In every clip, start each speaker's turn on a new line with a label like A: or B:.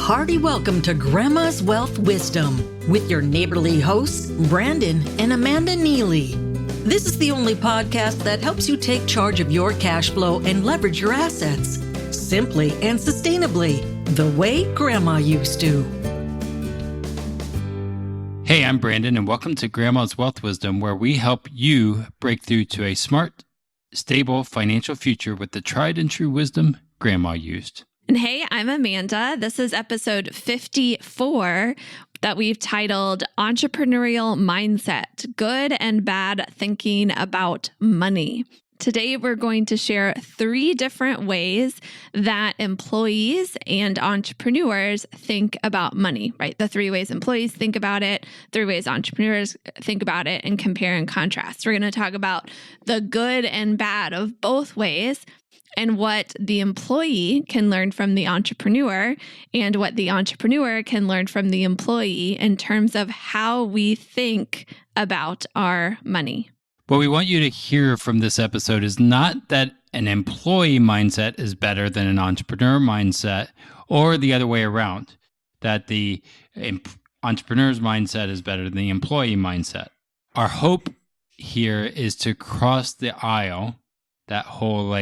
A: hearty welcome to Grandma's Wealth Wisdom with your neighborly hosts, Brandon and Amanda Neely. This is the only podcast that helps you take charge of your cash flow and leverage your assets simply and sustainably, the way Grandma used to.
B: Hey, I'm Brandon, and welcome to Grandma's Wealth Wisdom, where we help you break through to a smart, stable financial future with the tried and true wisdom Grandma used.
C: And hey, I'm Amanda. This is episode 54 that we've titled Entrepreneurial Mindset, Good and Bad Thinking About Money. Today, we're going to share 3 different ways that employees and entrepreneurs think about money, right? The 3 ways employees think about it, 3 ways entrepreneurs think about it, and compare and contrast. We're going to talk about the good and bad of both ways, and what the employee can learn from the entrepreneur and what the entrepreneur can learn from the employee in terms of how we think about our money.
B: What we want you to hear from this episode is not that an employee mindset is better than an entrepreneur mindset or the other way around, that the entrepreneur's mindset is better than the employee mindset. Our hope here is to cross the aisle, that whole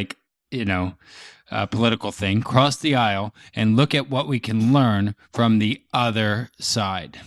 B: political thing, cross the aisle and look at what we can learn from the other side.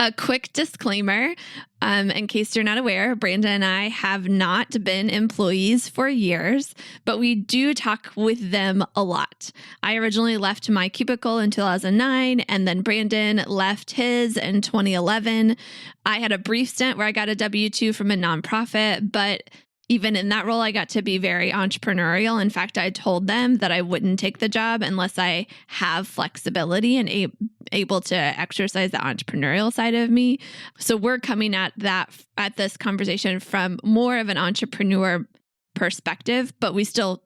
C: A quick disclaimer, in case you're not aware, Brandon and I have not been employees for years, but we do talk with them a lot. I originally left my cubicle in 2009, and then Brandon left his in 2011. I had a brief stint where I got a W-2 from a nonprofit, but even in that role, I got to be very entrepreneurial. In fact, I told them that I wouldn't take the job unless I have flexibility and able to exercise the entrepreneurial side of me. So we're coming at this conversation from more of an entrepreneur perspective, but we still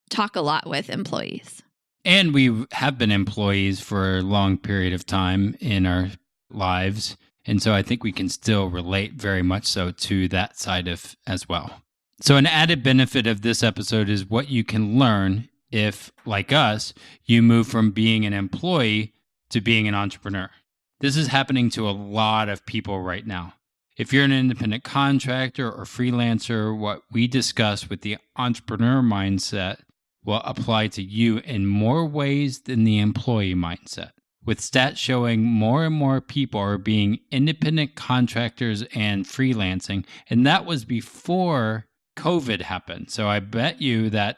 C: talk a lot with employees.
B: And we have been employees for a long period of time in our lives. And so I think we can still relate very much so to that side of as well. So an added benefit of this episode is what you can learn if, like us, you move from being an employee to being an entrepreneur. This is happening to a lot of people right now. If you're an independent contractor or freelancer, what we discuss with the entrepreneur mindset will apply to you in more ways than the employee mindset. With stats showing more and more people are being independent contractors and freelancing, and that was before COVID happened. So I bet you that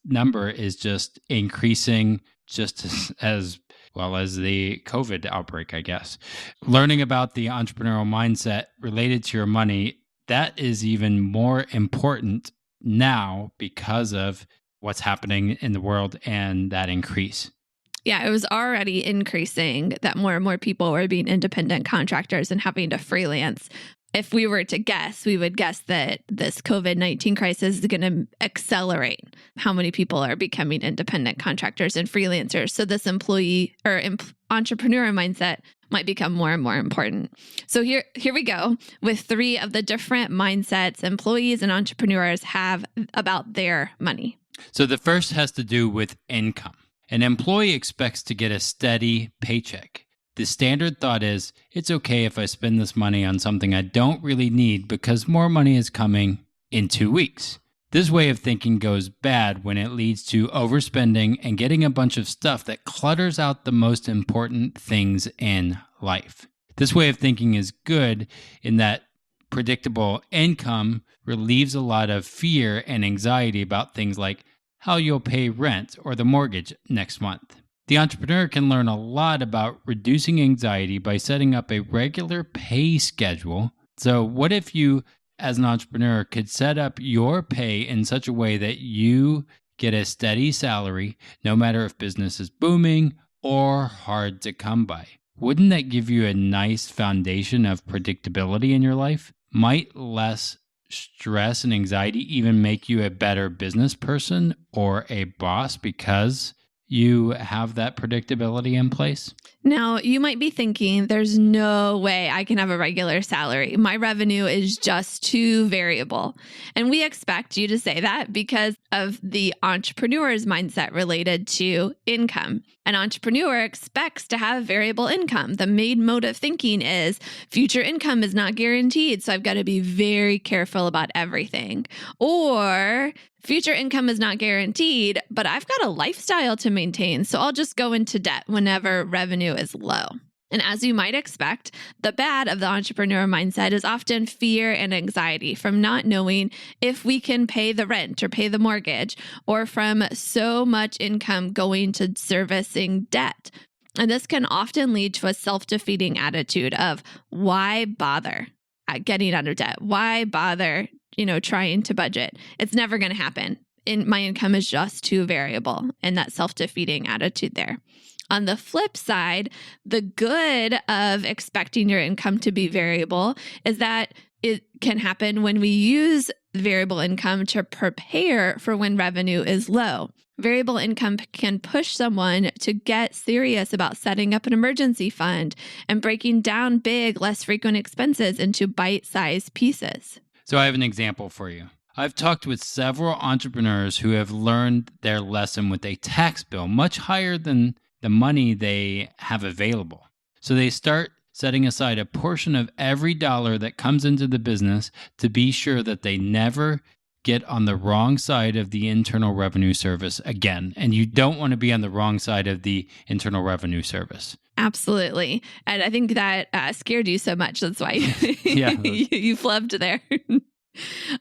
B: number is just increasing just as well as the COVID outbreak, I guess. Learning about the entrepreneurial mindset related to your money, that is even more important now because of what's happening in the world and that increase.
C: Yeah, it was already increasing that more and more people were being independent contractors and having to freelance. If we were to guess, we would guess that this COVID-19 crisis is going to accelerate how many people are becoming independent contractors and freelancers. So this employee or entrepreneur mindset might become more and more important. So here we go with 3 of the different mindsets employees and entrepreneurs have about their money.
B: So the first has to do with income. An employee expects to get a steady paycheck. The standard thought is, it's okay if I spend this money on something I don't really need because more money is coming in 2 weeks. This way of thinking goes bad when it leads to overspending and getting a bunch of stuff that clutters out the most important things in life. This way of thinking is good in that predictable income relieves a lot of fear and anxiety about things like how you'll pay rent or the mortgage next month. The entrepreneur can learn a lot about reducing anxiety by setting up a regular pay schedule. So what if you, as an entrepreneur, could set up your pay in such a way that you get a steady salary, no matter if business is booming or hard to come by? Wouldn't that give you a nice foundation of predictability in your life? Might less stress and anxiety even make you a better business person or a boss because you have that predictability in place?
C: Now, you might be thinking, there's no way I can have a regular salary. My revenue is just too variable. And we expect you to say that because of the entrepreneur's mindset related to income. An entrepreneur expects to have variable income. The main mode of thinking is future income is not guaranteed, so I've got to be very careful about everything. Or future income is not guaranteed, but I've got a lifestyle to maintain, so I'll just go into debt whenever revenue is low. And as you might expect, the bad of the entrepreneur mindset is often fear and anxiety from not knowing if we can pay the rent or pay the mortgage, or from so much income going to servicing debt. And this can often lead to a self-defeating attitude of why bother getting out of debt? Why bother, trying to budget? It's never going to happen. My income is just too variable, and that self-defeating attitude there. On the flip side, the good of expecting your income to be variable is that it can happen when we use variable income to prepare for when revenue is low. Variable income can push someone to get serious about setting up an emergency fund and breaking down big, less frequent expenses into bite-sized pieces.
B: So I have an example for you. I've talked with several entrepreneurs who have learned their lesson with a tax bill much higher than the money they have available. So they start setting aside a portion of every dollar that comes into the business to be sure that they never get on the wrong side of the Internal Revenue Service again. And you don't want to be on the wrong side of the Internal Revenue Service.
C: Absolutely. And I think that scared you so much. That's why you flubbed there.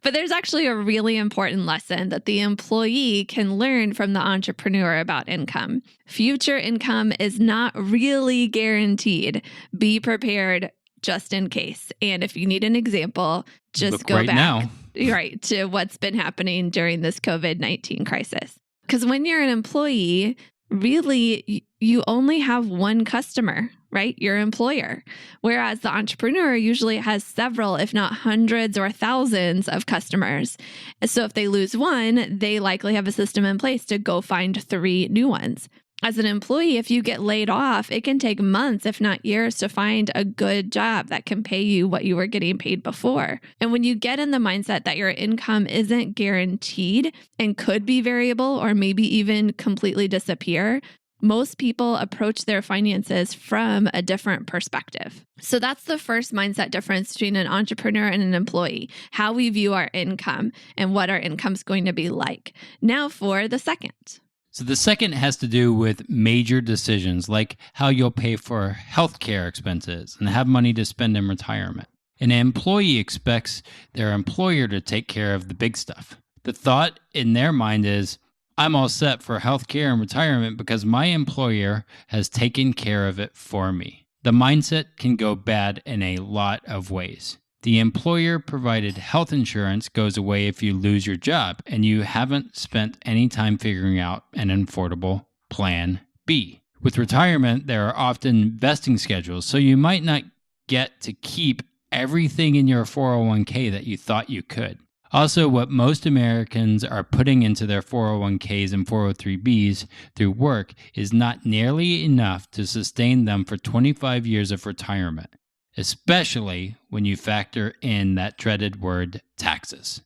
C: But there's actually a really important lesson that the employee can learn from the entrepreneur about income. Future income is not really guaranteed. Be prepared just in case. And if you need an example, just go back
B: now.
C: Right, to what's been happening during this COVID-19 crisis. Because when you're an employee, really, you only have one customer, right? Your employer. Whereas the entrepreneur usually has several, if not hundreds or thousands of customers. So if they lose one, they likely have a system in place to go find 3 new ones. As an employee, if you get laid off, it can take months, if not years, to find a good job that can pay you what you were getting paid before. And when you get in the mindset that your income isn't guaranteed and could be variable or maybe even completely disappear, most people approach their finances from a different perspective. So that's the first mindset difference between an entrepreneur and an employee, how we view our income and what our income's going to be like. Now for the second.
B: So the second has to do with major decisions like how you'll pay for healthcare expenses and have money to spend in retirement. An employee expects their employer to take care of the big stuff. The thought in their mind is, I'm all set for healthcare and retirement because my employer has taken care of it for me. The mindset can go bad in a lot of ways. The employer-provided health insurance goes away if you lose your job and you haven't spent any time figuring out an affordable plan B. With retirement, there are often vesting schedules, so you might not get to keep everything in your 401k that you thought you could. Also, what most Americans are putting into their 401ks and 403bs through work is not nearly enough to sustain them for 25 years of retirement, especially when you factor in that dreaded word, taxes.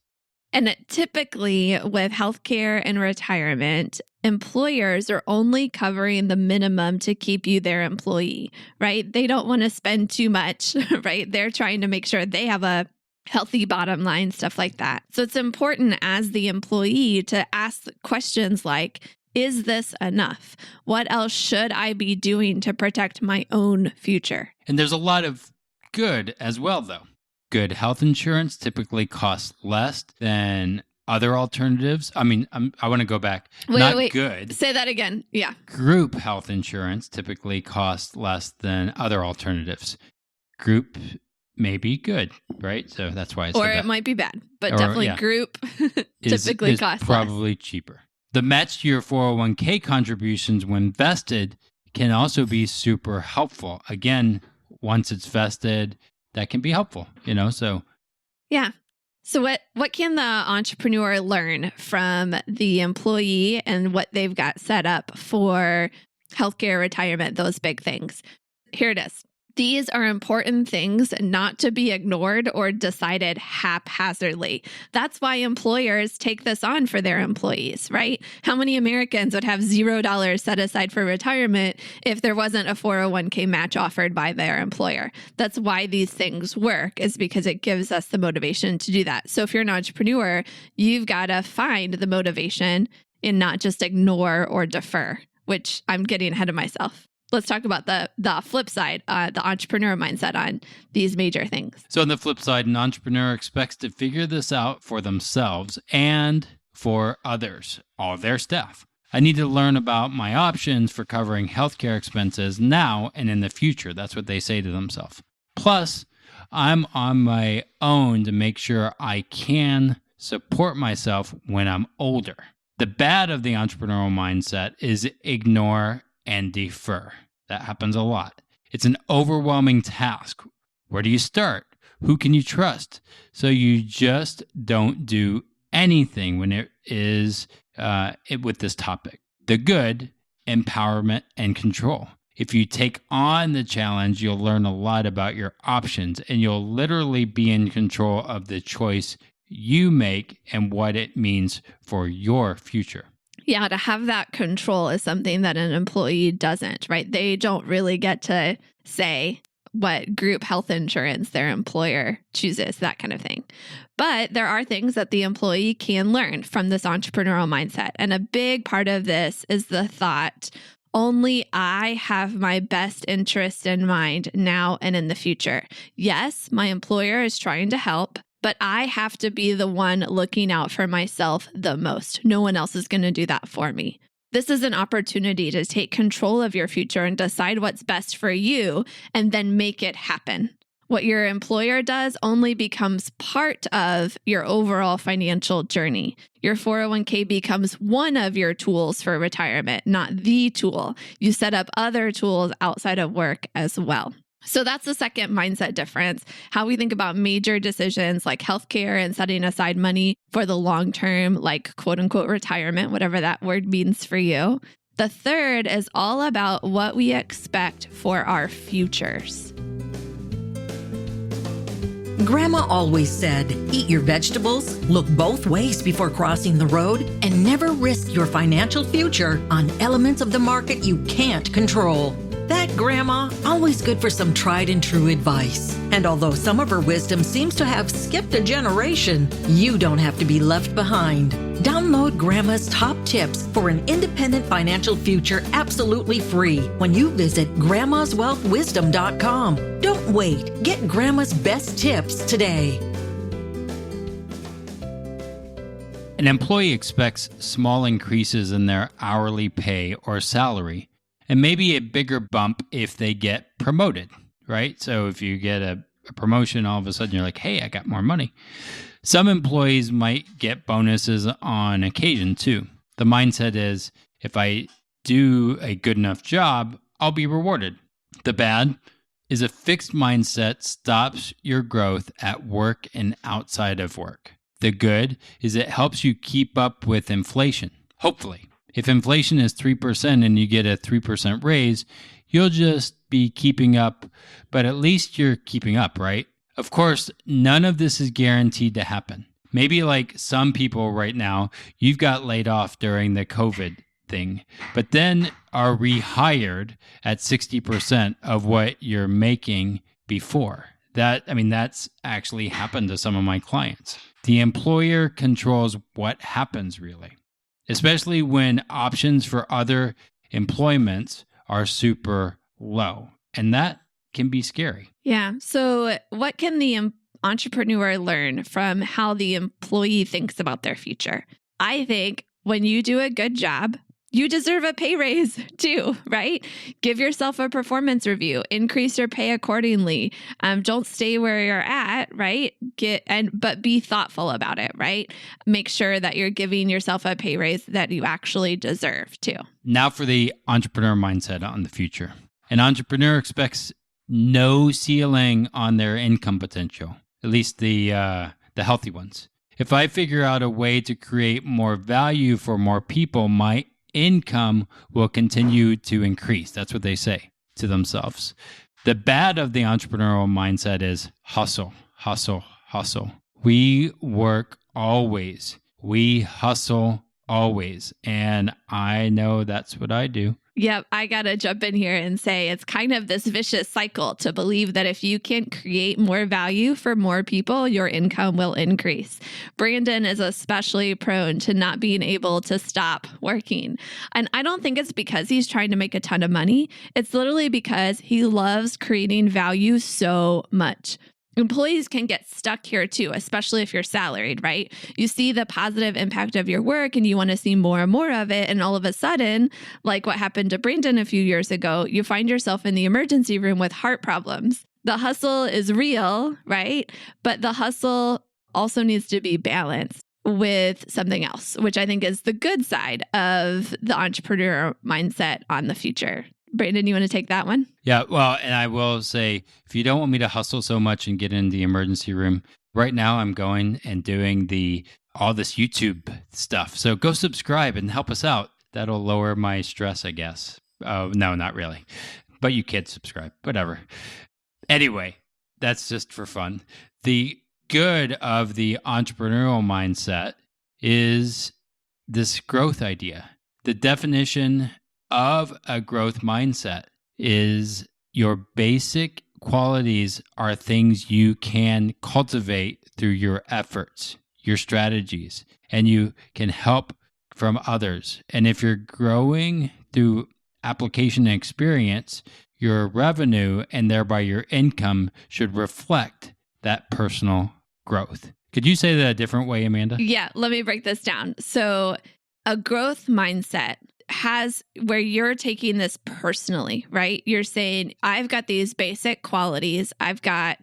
C: And typically with healthcare and retirement, employers are only covering the minimum to keep you their employee, right? They don't want to spend too much, right? They're trying to make sure they have a healthy bottom line, stuff like that. So it's important as the employee to ask questions like, is this enough? What else should I be doing to protect my own future?
B: And there's a lot of good as well, though. Good health insurance typically costs less than other alternatives. I mean, I want to go back.
C: Wait.
B: Good.
C: Say that again. Yeah.
B: Group health insurance typically costs less than other alternatives. Group may be good, right? So that's why it's
C: or it might be bad, but definitely group typically costs
B: probably
C: less.
B: Cheaper. The match to your 401k contributions when vested can also be super helpful. Again, once it's vested, that can be helpful, so.
C: Yeah. So what can the entrepreneur learn from the employee and what they've got set up for healthcare, retirement, those big things? Here it is. These are important things not to be ignored or decided haphazardly. That's why employers take this on for their employees, right? How many Americans would have $0 set aside for retirement if there wasn't a 401k match offered by their employer? That's why these things work, is because it gives us the motivation to do that. So if you're an entrepreneur, you've got to find the motivation and not just ignore or defer, which I'm getting ahead of myself. Let's talk about the flip side, the entrepreneur mindset on these major things.
B: So on the flip side, an entrepreneur expects to figure this out for themselves and for others, all of their staff. I need to learn about my options for covering healthcare expenses now and in the future. That's what they say to themselves. Plus, I'm on my own to make sure I can support myself when I'm older. The bad of the entrepreneurial mindset is ignore and defer. That happens a lot. It's an overwhelming task. Where do you start? Who can you trust? So you just don't do anything when it is with this topic. The good, empowerment and control. If you take on the challenge, you'll learn a lot about your options and you'll literally be in control of the choice you make and what it means for your future.
C: Yeah, to have that control is something that an employee doesn't, right? They don't really get to say what group health insurance their employer chooses, that kind of thing. But there are things that the employee can learn from this entrepreneurial mindset. And a big part of this is the thought, only I have my best interest in mind now and in the future. Yes, my employer is trying to help, but I have to be the one looking out for myself the most. No one else is going to do that for me. This is an opportunity to take control of your future and decide what's best for you and then make it happen. What your employer does only becomes part of your overall financial journey. Your 401k becomes one of your tools for retirement, not the tool. You set up other tools outside of work as well. So that's the second mindset difference, how we think about major decisions like healthcare and setting aside money for the long term, like quote unquote retirement, whatever that word means for you. The third is all about what we expect for our futures.
A: Grandma always said, eat your vegetables, look both ways before crossing the road, and never risk your financial future on elements of the market you can't control. That grandma, always good for some tried and true advice. And although some of her wisdom seems to have skipped a generation, you don't have to be left behind. Download Grandma's top tips for an independent financial future absolutely free when you visit grandmaswealthwisdom.com. Don't wait. Get Grandma's best tips today.
B: An employee expects small increases in their hourly pay or salary, and maybe a bigger bump if they get promoted, right? So if you get a promotion, all of a sudden you're like, hey, I got more money. Some employees might get bonuses on occasion too. The mindset is, if I do a good enough job, I'll be rewarded. The bad is a fixed mindset stops your growth at work and outside of work. The good is it helps you keep up with inflation, hopefully. If inflation is 3% and you get a 3% raise, you'll just be keeping up, but at least you're keeping up, right? Of course, none of this is guaranteed to happen. Maybe like some people right now, you've got laid off during the COVID thing, but then are rehired at 60% of what you're making before. That's actually happened to some of my clients. The employer controls what happens really, especially when options for other employments are super low. And that can be scary.
C: Yeah. So what can the entrepreneur learn from how the employee thinks about their future? I think when you do a good job, you deserve a pay raise too, right? Give yourself a performance review, increase your pay accordingly. Don't stay where you're at, right? But be thoughtful about it, right? Make sure that you're giving yourself a pay raise that you actually deserve too.
B: Now for the entrepreneur mindset on the future. An entrepreneur expects no ceiling on their income potential. At least the the healthy ones. If I figure out a way to create more value for more people, my income will continue to increase. That's what they say to themselves. The bad of the entrepreneurial mindset is hustle, hustle, hustle. We work always. We hustle always. And I know that's what I do.
C: Yep, I got to jump in here and say it's kind of this vicious cycle to believe that if you can create more value for more people, your income will increase. Brandon is especially prone to not being able to stop working. And I don't think it's because he's trying to make a ton of money. It's literally because he loves creating value so much. Employees can get stuck here too, especially if you're salaried, right? You see the positive impact of your work and you want to see more and more of it. And all of a sudden, like what happened to Brandon a few years ago, you find yourself in the emergency room with heart problems. The hustle is real, right? But the hustle also needs to be balanced with something else, which I think is the good side of the entrepreneur mindset on the future. Brandon, you want to take that one?
B: Yeah, well, and I will say, if you don't want me to hustle so much and get in the emergency room, right now I'm going and doing all this YouTube stuff. So go subscribe and help us out. That'll lower my stress, I guess. No, not really. But you can subscribe, whatever. Anyway, that's just for fun. The good of the entrepreneurial mindset is this growth idea. The definition of a growth mindset is your basic qualities are things you can cultivate through your efforts, your strategies, and you can help from others. And if you're growing through application and experience, your revenue and thereby your income should reflect that personal growth. Could you say that a different way, Amanda?
C: Yeah, let me break this down. So a growth mindset has where you're taking this personally, right? You're saying, I've got these basic qualities. I've got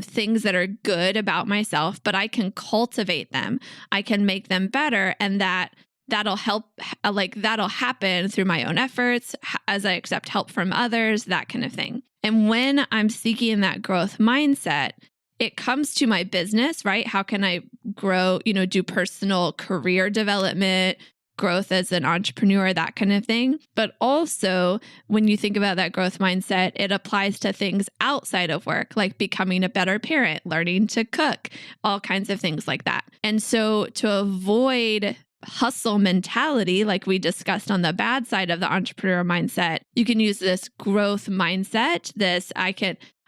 C: things that are good about myself, but I can cultivate them. I can make them better. And that'll help, that'll happen through my own efforts as I accept help from others, that kind of thing. And when I'm seeking that growth mindset, it comes to my business, right? How can I grow, do personal career development, growth as an entrepreneur, that kind of thing. But also, when you think about that growth mindset, it applies to things outside of work, like becoming a better parent, learning to cook, all kinds of things like that. And so to avoid hustle mentality, like we discussed on the bad side of the entrepreneur mindset, you can use this growth mindset,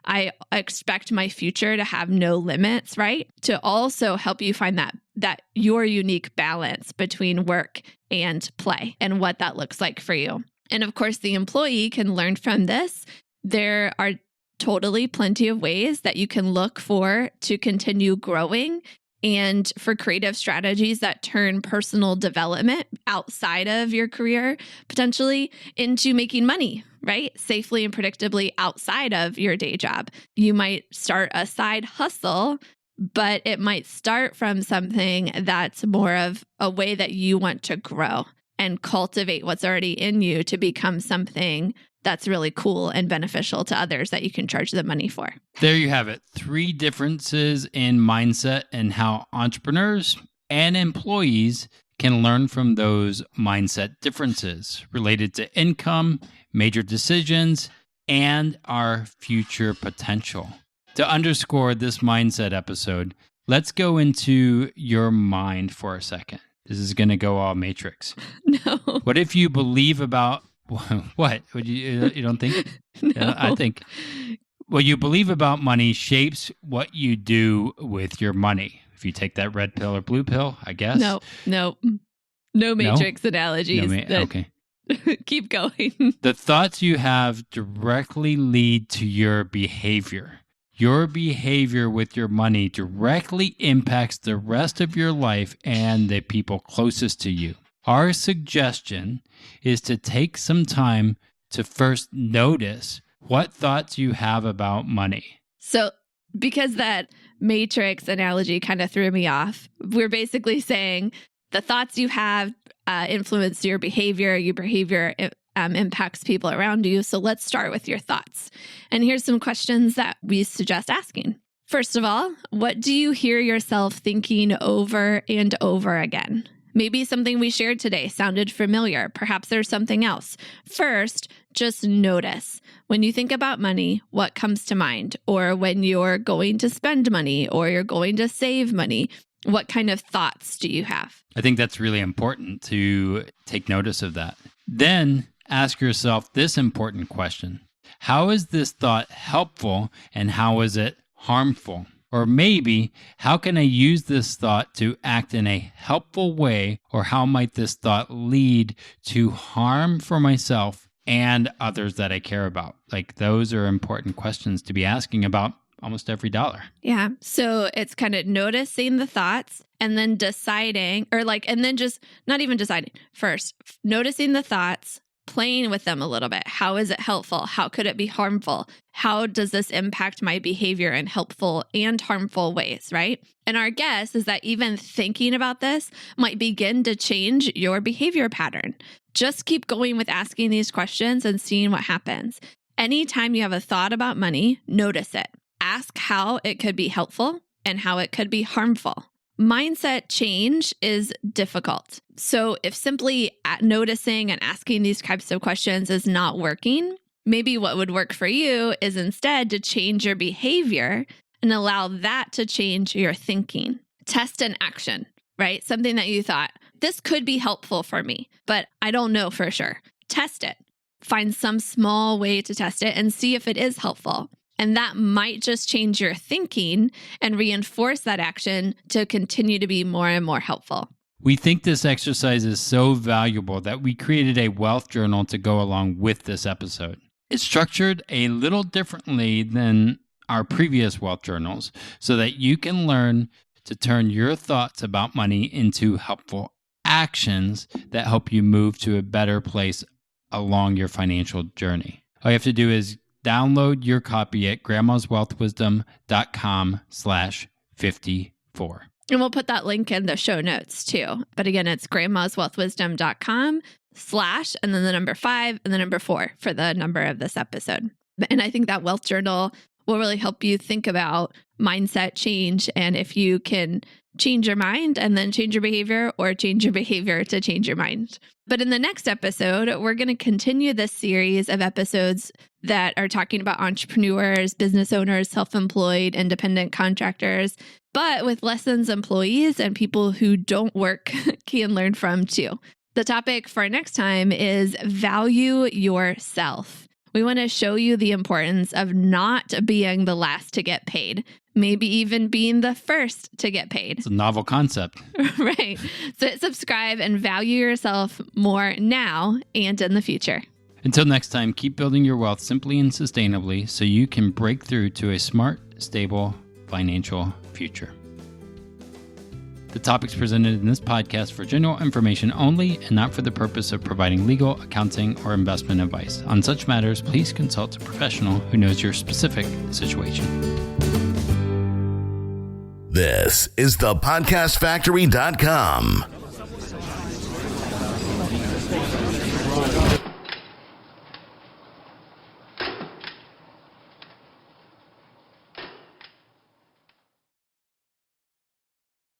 C: I expect my future to have no limits, right? To also help you find that your unique balance between work and play and what that looks like for you. And of course, the employee can learn from this. There are totally plenty of ways that you can look for to continue growing and for creative strategies that turn personal development outside of your career potentially into making money, right? Safely and predictably outside of your day job. You might start a side hustle, but it might start from something that's more of a way that you want to grow and cultivate what's already in you to become something that's really cool and beneficial to others that you can charge them money for.
B: There you have it. 3 differences in mindset and how entrepreneurs and employees can learn from those mindset differences related to income, major decisions, and our future potential. To underscore this mindset episode, let's go into your mind for a second. This is going to go all Matrix.
C: No.
B: What if you believe about what? Would you don't think?
C: No.
B: I think what you believe about money shapes what you do with your money. If you take that red pill or blue pill, I guess.
C: No Matrix analogies.
B: Okay.
C: Keep going.
B: The thoughts you have directly lead to your behavior. Your behavior with your money directly impacts the rest of your life and the people closest to you. Our suggestion is to take some time to first notice what thoughts you have about money.
C: So, because that Matrix analogy kind of threw me off, we're basically saying the thoughts you have influence your behavior impacts people around you. So let's start with your thoughts. And here's some questions that we suggest asking. First of all, what do you hear yourself thinking over and over again? Maybe something we shared today sounded familiar. Perhaps there's something else. First, just notice. When you think about money, what comes to mind? Or when you're going to spend money or you're going to save money, what kind of thoughts do you have?
B: I think that's really important to take notice of that. Then ask yourself this important question. How is this thought helpful and how is it harmful? Or maybe, how can I use this thought to act in a helpful way? Or how might this thought lead to harm for myself and others that I care about? Like, those are important questions to be asking about almost every dollar.
C: Yeah. So it's kind of noticing the thoughts and then deciding, and then just not even deciding. First, noticing the thoughts, playing with them a little bit. How is it helpful? How could it be harmful? How does this impact my behavior in helpful and harmful ways, right? And our guess is that even thinking about this might begin to change your behavior pattern. Just keep going with asking these questions and seeing what happens. Anytime you have a thought about money, notice it. Ask how it could be helpful and how it could be harmful. Mindset change is difficult. So if simply noticing and asking these types of questions is not working, maybe what would work for you is instead to change your behavior and allow that to change your thinking. Test and action, right? Something that you thought, this could be helpful for me, but I don't know for sure. Test it. Find some small way to test it and see if it is helpful. And that might just change your thinking and reinforce that action to continue to be more and more helpful.
B: We think this exercise is so valuable that we created a wealth journal to go along with this episode. It's structured a little differently than our previous wealth journals so that you can learn to turn your thoughts about money into helpful actions that help you move to a better place along your financial journey. All you have to do is download your copy at grandmaswealthwisdom.com/54.
C: And we'll put that link in the show notes too. But again, it's grandmaswealthwisdom.com/ and then the number 5 and the number 4 for the number of this episode. And I think that wealth journal will really help you think about mindset change and if you can change your mind and then change your behavior or change your behavior to change your mind. But in the next episode, we're going to continue this series of episodes that are talking about entrepreneurs, business owners, self-employed, independent contractors, but with lessons employees and people who don't work can learn from too. The topic for next time is value yourself. We want to show you the importance of not being the last to get paid, maybe even being the first to get paid.
B: It's a novel concept.
C: Right. So subscribe and value yourself more now and in the future.
B: Until next time, keep building your wealth simply and sustainably so you can break through to a smart, stable financial future. The topics presented in this podcast for general information only and not for the purpose of providing legal, accounting, or investment advice. On such matters, please consult a professional who knows your specific situation.
D: This is the podcastfactory.com.